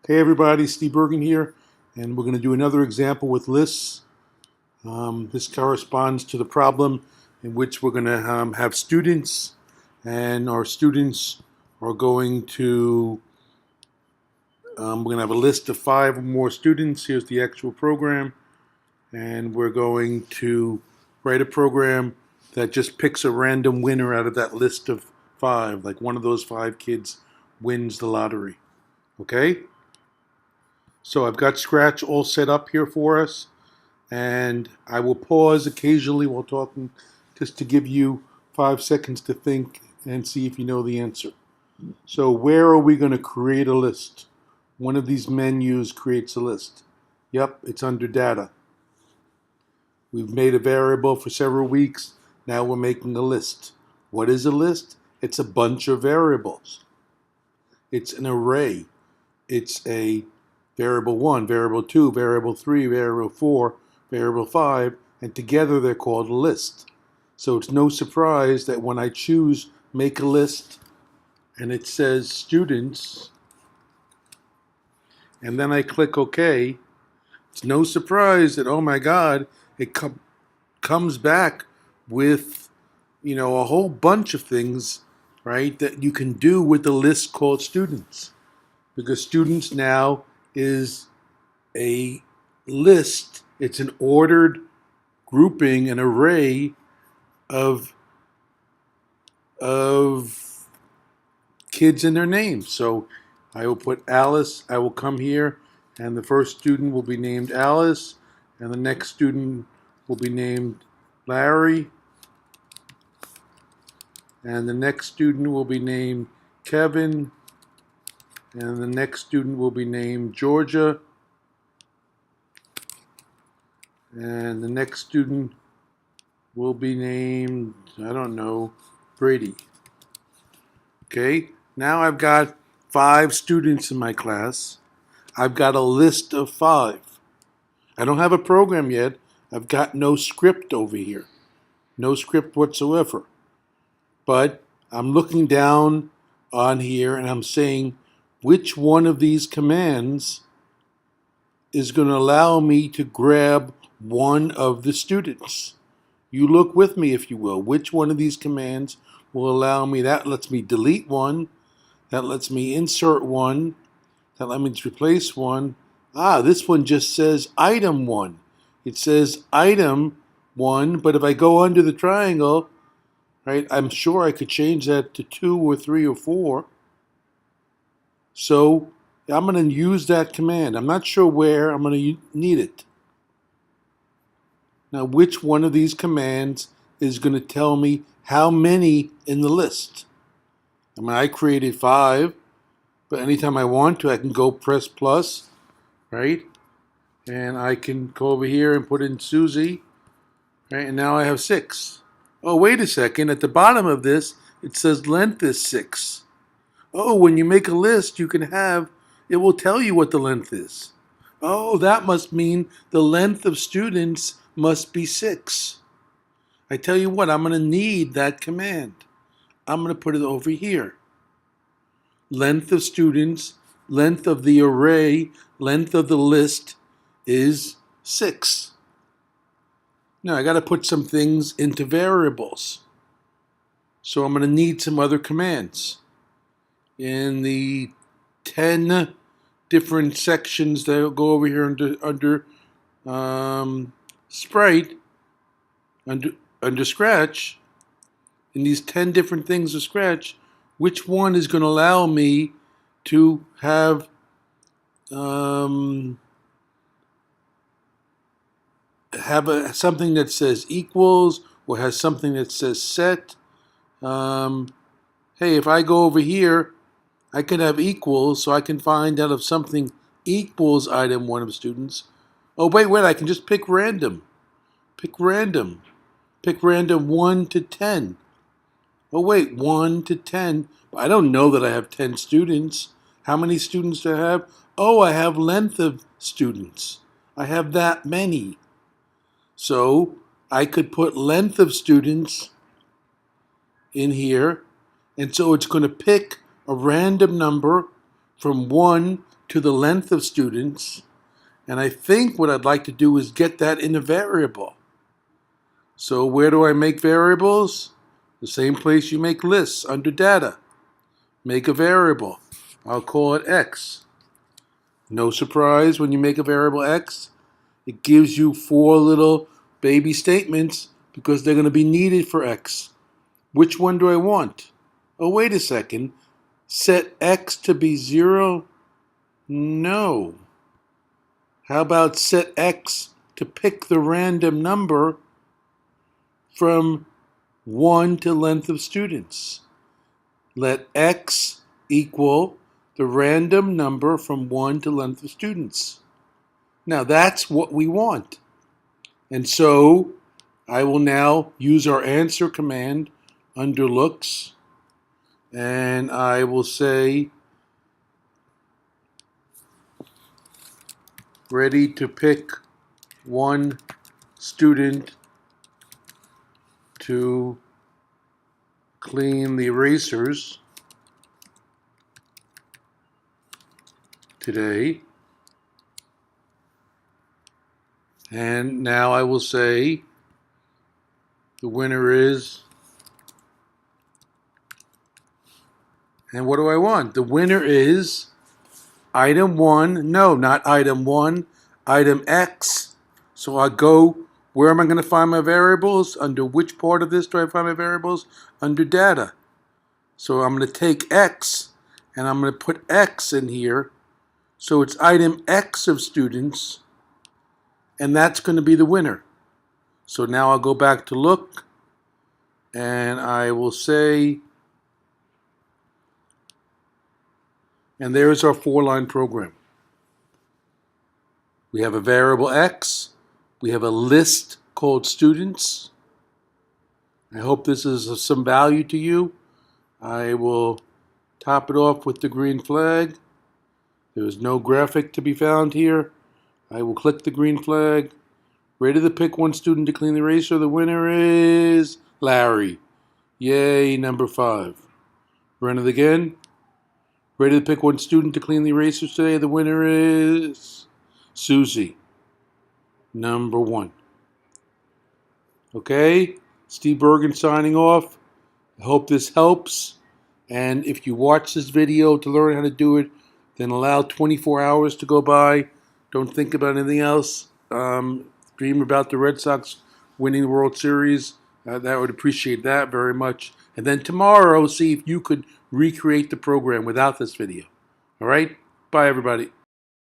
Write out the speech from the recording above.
Hey everybody, Steve Bergen here, and we're going to do another example with lists. This corresponds to the problem in which we're going to have students, and our students are going to, we're going to have a list of 5 or more students. Here's the actual program, and we're going to write a program that just picks a random winner out of that list of 5, like one of those 5 kids wins the lottery. Okay? So I've got Scratch all set up here for us, and I will pause occasionally while talking just to give you 5 seconds to think and see if you know the answer. So where are we going to create a list? One of these menus creates a list. Yep, it's under data. We've made a variable for several weeks. Now we're making a list. What is a list? It's a bunch of variables. It's an array. It's a variable 1, variable 2, variable 3, variable 4, variable 5, and together they're called a list. So it's no surprise that when I choose make a list and it says students, and then I click OK, it's no surprise that, oh my God, it comes back with, a whole bunch of things, right, that you can do with the list called students. Because students now is a list. It's an ordered grouping, an array of kids and their names. So I will put Alice. I will come here, and the first student will be named Alice, and the next student will be named Larry, and the next student will be named Kevin, and the next student will be named Georgia, and the next student will be named, I don't know, Brady. Okay, now I've got 5 students in my class. I've got a list of 5. I don't have a program yet. I've got no script over here. No script whatsoever. But I'm looking down on here and I'm saying, which one of these commands is going to allow me to grab one of the students? You look with me, if you will. Which one of these commands will allow me? That lets me delete one. That lets me insert one. That lets me replace one. This one just says item 1. It says item 1, but if I go under the triangle, right, I'm sure I could change that to 2 or 3 or 4. So I'm going to use that command. I'm not sure where I'm going to need it. Now, which one of these commands is going to tell me how many in the list? I created 5, but anytime I want to, I can go press plus, right? And I can go over here and put in Susie, right? And now I have 6. Oh, wait a second. At the bottom of this, it says length is 6. Oh, when you make a list, it will tell you what the length is. Oh, that must mean the length of students must be 6. I tell you what, I'm going to need that command. I'm going to put it over here. Length of students, length of the array, length of the list is 6. Now I got to put some things into variables. So I'm going to need some other commands. In the 10 different sections that go over here under Sprite, under Scratch, in these 10 different things of Scratch, which one is going to allow me to have something that says equals or has something that says set? Hey, if I go over here, I can have equals, so I can find out if something equals item 1 of students. Oh, wait, I can just pick random. Pick random 1 to 10. Oh, wait, 1 to 10. But I don't know that I have 10 students. How many students do I have? Oh, I have length of students. I have that many. So I could put length of students in here, and so it's going to pick a random number from 1 to the length of students. And I think what I'd like to do is get that in a variable. So where do I make variables? The same place you make lists, under data. Make a variable. I'll call it x. No surprise when you make a variable x, it gives you 4 little baby statements because they're going to be needed for x. Which one do I want? Oh, wait a second. Set x to be 0? No. How about set x to pick the random number from 1 to length of students? Let x equal the random number from 1 to length of students. Now that's what we want. And so I will now use our answer command under looks, and I will say ready to pick one student to clean the erasers today. And now I will say the winner is, and what do I want? The winner is item 1, no, not item 1, item X. So I go, where am I going to find my variables? Under which part of this do I find my variables? Under data. So I'm going to take X, and I'm going to put X in here. So it's item X of students, and that's going to be the winner. So now I'll go back to look, and I will say, and there's our 4-line program. We have a variable X. We have a list called students. I hope this is of some value to you. I will top it off with the green flag. There is no graphic to be found here. I will click the green flag. Ready to pick one student to clean the eraser. The winner is Larry. Yay, number 5. Run it again. Ready to pick one student to clean the erasers today. The winner is Susie. Number 1. Okay, Steve Bergen signing off. I hope this helps. And if you watch this video to learn how to do it, then allow 24 hours to go by. Don't think about anything else. Dream about the Red Sox winning the World Series. I would appreciate that very much. And then tomorrow, see if you could recreate the program without this video. All right? Bye, everybody.